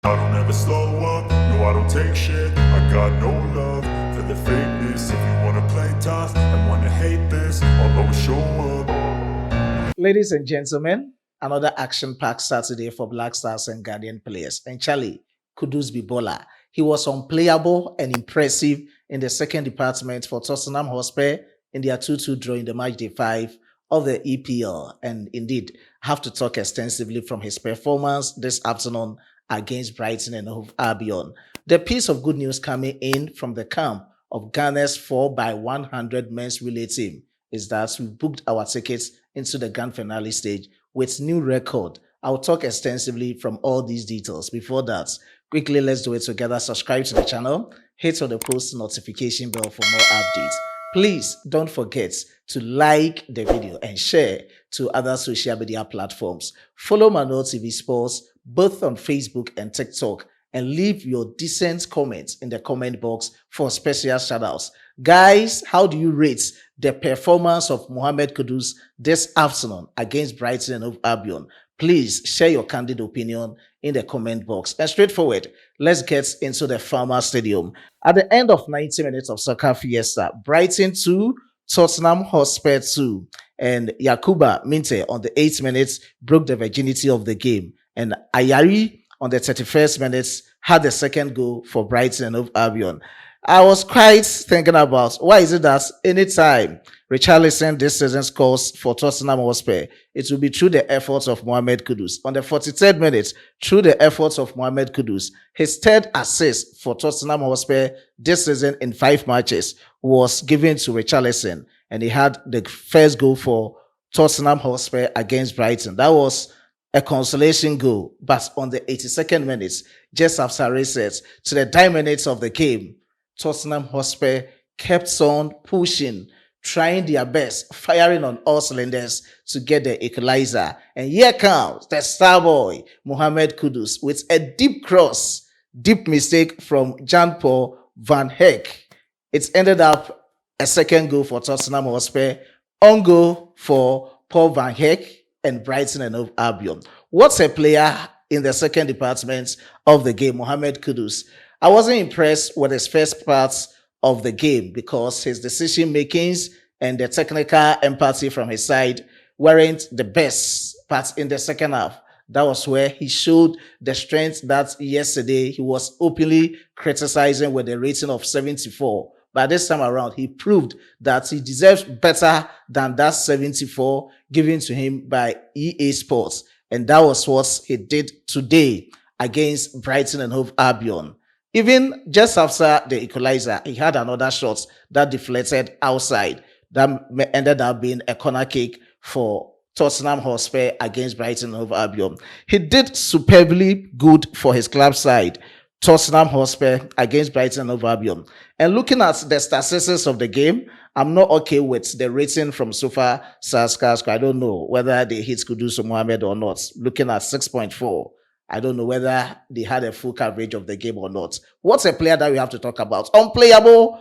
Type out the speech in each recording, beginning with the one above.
I don't ever slow up, no I don't take shit. I got no love for the fakeness. If you wanna play tough and wanna hate this, I'll always show up. Ladies and gentlemen, another action-packed Saturday for Black Stars and Guardian players. And Charlie, Kudus Bibola. He was unplayable and impressive in the second department for Tottenham Hotspur in their 2-2 draw in the match day 5 of the EPL. And indeed, have to talk extensively from his performance this afternoon against Brighton and Hove Albion. The piece of good news coming in from the camp of Ghana's 4x100 men's relay team is that we booked our tickets into the grand finale stage with new record. I'll talk extensively from all these details. Before that, quickly let's do it together. Subscribe to the channel, hit on the post notification bell for more updates. Please don't forget to like the video and share to other social media platforms. Follow Manuel TV Sports both on Facebook and TikTok, and leave your decent comments in the comment box for special shoutouts. Guys, how do you rate the performance of Mohammed Kudus this afternoon against Brighton and Hove Albion? Please share your candid opinion in the comment box. And straightforward, let's get into the Farmer Stadium. At the end of 90 minutes of soccer fiesta, Brighton 2, Tottenham Hotspur 2, and Yakuba Minte on the 8th minutes broke the virginity of the game. And Ayari on the 31st minutes had the second goal for Brighton and Hove Albion. I was quite thinking about why is it that anytime Richarlison this season scores for Tottenham Hotspur, it will be through the efforts of Mohammed Kudus. On the 43rd minute, through the efforts of Mohammed Kudus, his third assist for Tottenham Hotspur this season in 5 matches was given to Richarlison, and he had the first goal for Tottenham Hotspur against Brighton. That was a consolation goal, but on the 82nd minute, just after reset to the 9 minutes of the game, Tottenham Hotspur kept on pushing, trying their best, firing on all cylinders to get the equalizer. And here comes the star boy, Mohammed Kudus, with a deep cross, deep mistake from Jan-Paul Van Heck. It ended up a second goal for Tottenham Hotspur, on goal for Paul Van Heck, and Brighton and Hove Albion. What's a player in the second department of the game, Mohammed Kudus? I wasn't impressed with his first parts of the game because his decision makings and the technical empathy from his side weren't the best. But in the second half, that was where he showed the strength that yesterday he was openly criticizing with a rating of 74. But this time around, he proved that he deserves better than that 74 given to him by EA Sports. And that was what he did today against Brighton and Hove Albion. Even just after the equalizer, he had another shot that deflected outside. That ended up being a corner kick for Tottenham Hotspur against Brighton and Hove Albion. He did superbly good for his club side, Tottenham Hotspur against Brighton and Hove Albion. And looking at the statistics of the game, I'm not okay with the rating from Sofa Saskasko. I don't know whether they hit Kudus or Mohammed or not. Looking at 6.4. I don't know whether they had a full coverage of the game or not. What's a player that we have to talk about? Unplayable.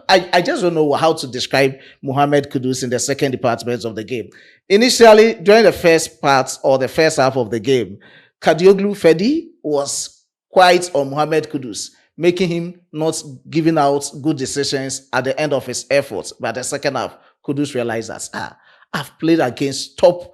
I just don't know how to describe Mohammed Kudus in the second department of the game. Initially, during the first part or the first half of the game, Kadioglu Fedi was quite on Mohammed Kudus, making him not giving out good decisions at the end of his efforts. But the second half, Kudus realized that, I've played against top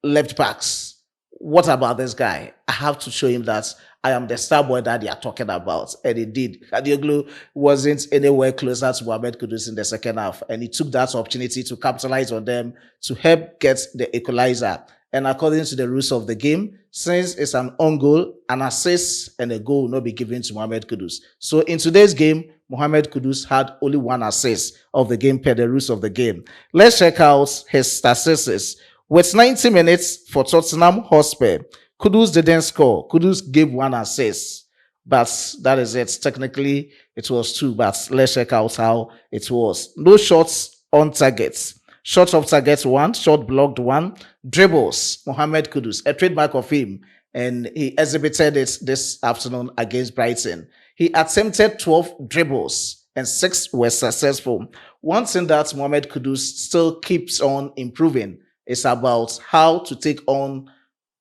left backs. What about this guy? I have to show him that I am the star boy that they are talking about. And indeed, Kadioglu wasn't anywhere closer to Mohammed Kudus in the second half. And he took that opportunity to capitalize on them to help get the equalizer. And according to the rules of the game, since it's an own goal, an assist and a goal will not be given to Mohammed Kudus. So in today's game, Mohammed Kudus had only one assist of the game per the rules of the game. Let's check out his statistics. With 90 minutes for Tottenham Hotspur, Kudus didn't score. Kudus gave one assist, but that is it. Technically, it was 2, but let's check out how it was. No shots on targets. Shot off target 1, shot blocked 1, dribbles, Mohammed Kudus, a trademark of him, and he exhibited it this afternoon against Brighton. He attempted 12 dribbles and 6 were successful. One thing that Mohammed Kudus still keeps on improving is about how to take on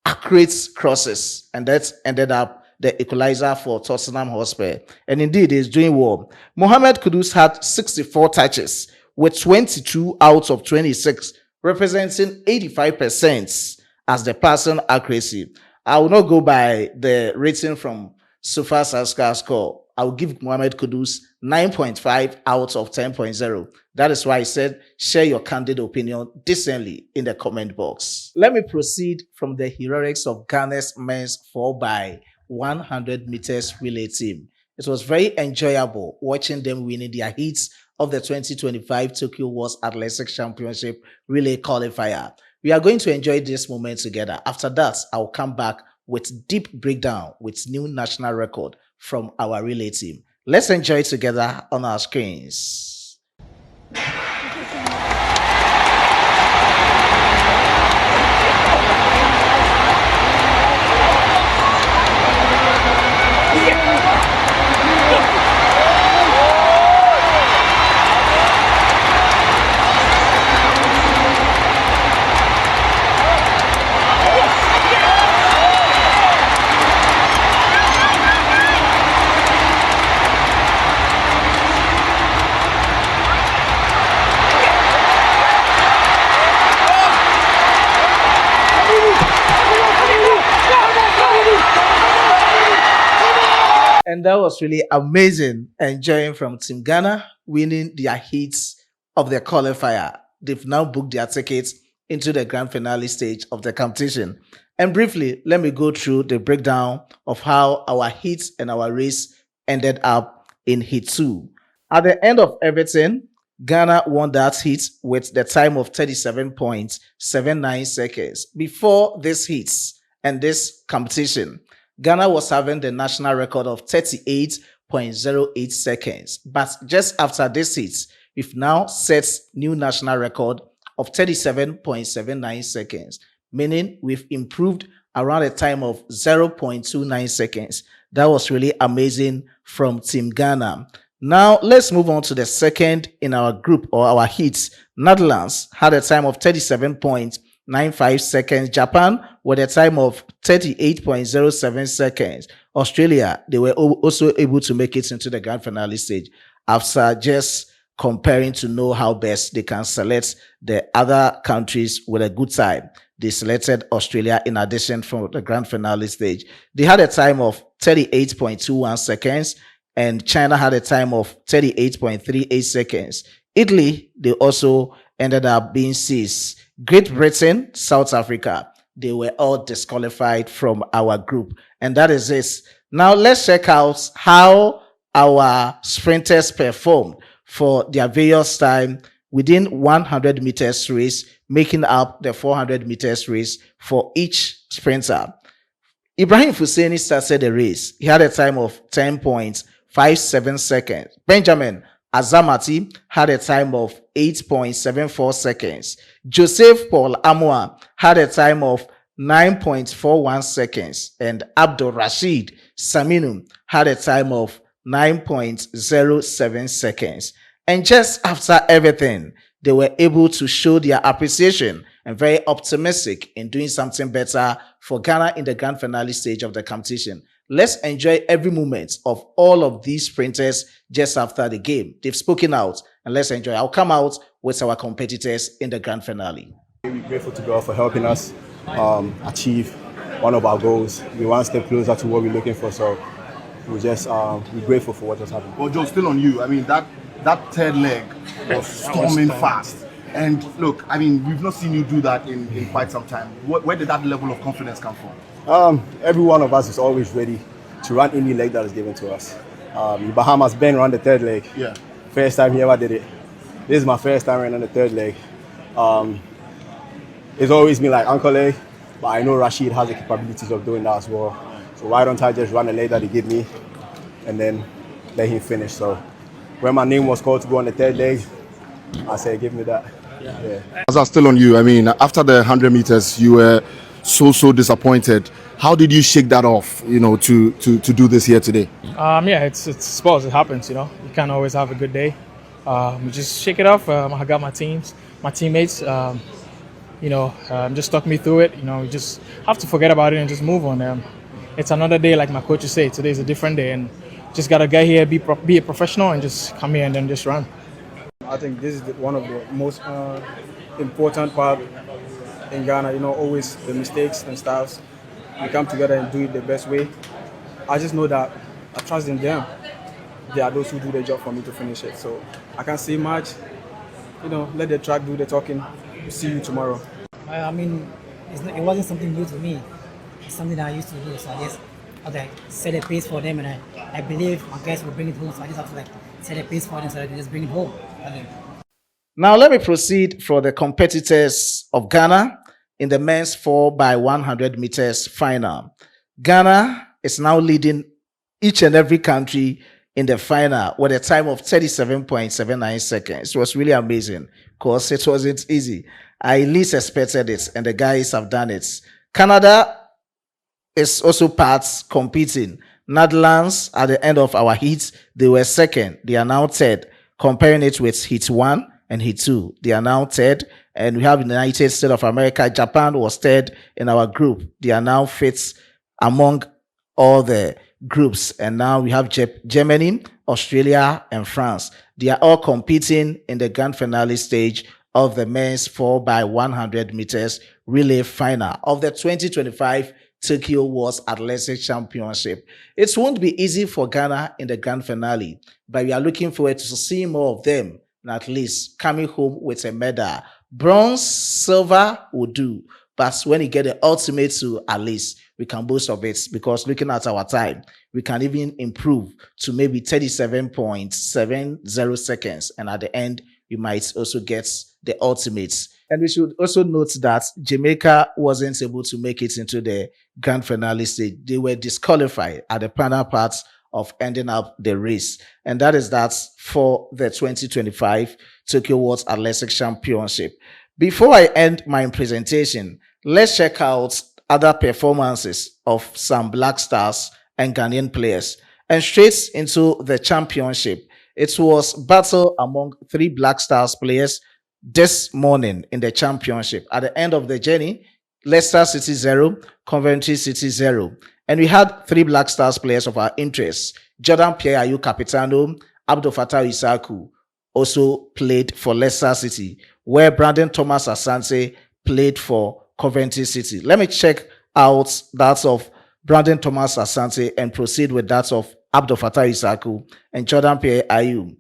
accurate crosses, and that ended up the equalizer for Tottenham Hotspur. And indeed, he's doing well. Mohammed Kudus had 64 touches with 22 out of 26, representing 85% as the passing accuracy. I will not go by the rating from SofaScore score. I will give Mohammed Kudus 9.5 out of 10.0. That is why I said share your candid opinion decently in the comment box. Let me proceed from the heroics of Ghana's men's 4x100 meters relay team. It was very enjoyable watching them winning their heats of the 2025 Tokyo World Athletics Championship relay qualifier. We are going to enjoy this moment together. After that, I'll come back with deep breakdown with new national record from our relay team. Let's enjoy it together on our screens. And that was really amazing, enjoying from Team Ghana, winning their heats of the qualifier. They've now booked their tickets into the grand finale stage of the competition. And briefly, let me go through the breakdown of how our heats and our race ended up in heat 2. At the end of everything, Ghana won that heat with the time of 37.79 seconds. Before this heats and this competition, Ghana was having the national record of 38.08 seconds. But just after this heat, we've now set new national record of 37.79 seconds, meaning we've improved around a time of 0.29 seconds. That was really amazing from Team Ghana. Now, let's move on to the second in our group or our heats. Netherlands had a time of 37.95 seconds. Japan with a time of 38.07 seconds. Australia, they were also able to make it into the grand finale stage after just comparing to know how best they can select the other countries with a good time. They selected Australia in addition from the grand finale stage. They had a time of 38.21 seconds. And China had a time of 38.38 seconds. Italy, they also ended up being seized. Great Britain, South Africa, they were all disqualified from our group. And that is it. Now let's check out how our sprinters performed for their various time within 100 meters race, making up the 400 meters race for each sprinter. Ibrahim Fuseni started the race. He had a time of 10.57 seconds. Benjamin Azamati had a time of 8.74 seconds. Joseph Paul Amoa had a time of 9.41 seconds. And Abdul Rashid Saminu had a time of 9.07 seconds. And just after everything, they were able to show their appreciation and very optimistic in doing something better for Ghana in the grand finale stage of the competition. Let's enjoy every moment of all of these sprinters just after the game. They've spoken out, and let's enjoy. I'll come out with our competitors in the grand finale. We're grateful to God for helping us achieve one of our goals. We're one step closer to what we're looking for, so we're just we're grateful for what has happened. Well, Joe, still on you. I mean, that third leg was storming fast. And look, I mean, we've not seen you do that in quite some time. Where did that level of confidence come from? Every one of us is always ready to run any leg that is given to us. Bahamas Ben ran the third leg. Yeah. First time he ever did it. This is my first time running the third leg. It's always been like Uncle A, but I know Rashid has the capabilities of doing that as well. So why don't I just run the leg that he gave me and then let him finish? So when my name was called to go on the third leg, I said, give me that. Yeah. As I'm still on you, I mean, after the 100 meters, you were so disappointed. How did you shake that off, to do this here today? Yeah, it's sports. It happens, You can't always have a good day. We just shake it off. I got my teammates, just stuck me through it. You just have to forget about it and just move on. it's another day, like my coach would say. Today's a different day, and just gotta get here, be a professional, and just come here and then just run. I think this is one of the most important part in Ghana. You know, always the mistakes and stuff. We come together and do it the best way. I just know that I trust in them. They are those who do the job for me to finish it. So I can't say much. You know, let the track do the talking. See you tomorrow. I mean, it wasn't something new to me. It's something that I used to do. So I just set a pace for them, and I believe my guys will bring it home. So I just have to set a pace for them so they can just bring it home. Now let me proceed for the competitors of Ghana in the men's 4x100 meters final. Ghana is now leading each and every country in the final with a time of 37.79 seconds. It was really amazing because it wasn't easy. I least expected it, and the guys have done it. Canada is also parts competing. Netherlands, at the end of our heats, they were second. They are now third. Comparing it with heat 1 and heat 2, they are now third. And we have the United States of America. Japan was third in our group. They are now fifth among all the groups. And now we have Germany, Australia, and France. They are all competing in the grand finale stage of the men's 4x100 meters relay final of the 2025 Tokyo World Athletics Championship. It won't be easy for Ghana in the grand finale, but we are looking forward to seeing more of them, and at least coming home with a medal. Bronze, silver will do, but when you get the ultimate to, at least we can boast of it, because looking at our time, we can even improve to maybe 37.70 seconds, and at the end, you might also get the ultimates. And we should also note that Jamaica wasn't able to make it into the grand finale stage. They were disqualified at the final parts of ending up the race. And that is that for the 2025 Tokyo World Athletics Championship. Before I end my presentation, let's check out other performances of some Black Stars and Ghanaian players. And straight into the championship. It was battle among 3 Black Stars players this morning in the championship. At the end of the journey, Leicester City 0, Coventry City 0. And we had 3 Black Stars players of our interest. Jordan Pierre-Ayew Capitano, Abdul Fattah Isaku also played for Leicester City, where Brandon Thomas Asante played for Coventry City. Let me check out that of Brandon Thomas Asante and proceed with that of Abdul Fattah Isaku and Jordan Pierre-Ayew.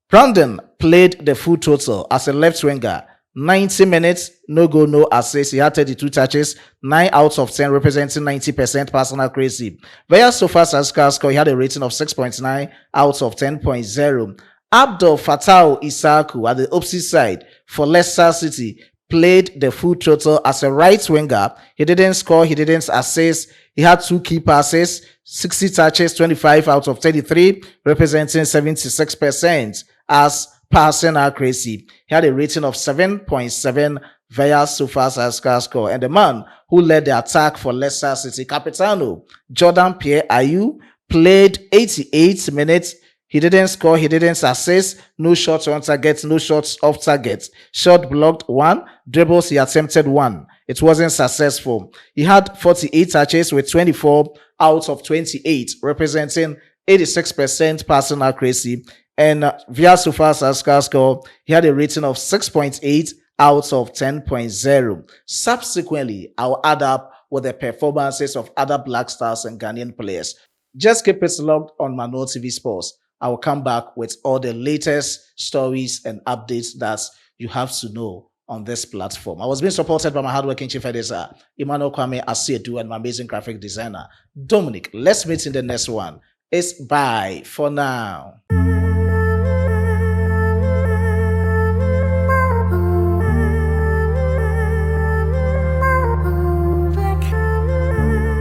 Brandon played the full total as a left winger. 90 minutes, no goal, no assist. He had 32 touches, 9 out of 10, representing 90% personal accuracy. Via so far as score, he had a rating of 6.9 out of 10.0. Abdul Fattah Isaku at the opposite side for Leicester City played the full total as a right winger. He didn't score, he didn't assist. He had 2 key passes, 60 touches, 25 out of 33, representing 76% as passing accuracy. He had a rating of 7.7 via so far as score. And the man who led the attack for Leicester City, Capitano Jordan Pierre-Ayew, played 88 minutes. He didn't score, he didn't assist, no shots on target, no shots off target. Shot blocked 1, dribbles he attempted 1. It wasn't successful. He had 48 touches with 24 out of 28, representing 86% passing accuracy. And via so far as score, he had a rating of 6.8 out of 10.0. Subsequently, I'll add up with the performances of other Black Stars and Ghanaian players. Just keep it logged on Mano TV Sports. I will come back with all the latest stories and updates that you have to know on this platform. I was being supported by my hardworking chief editor, Emmanuel Kwame Asiedu, and my amazing graphic designer, Dominic. Let's meet in the next one. It's bye for now.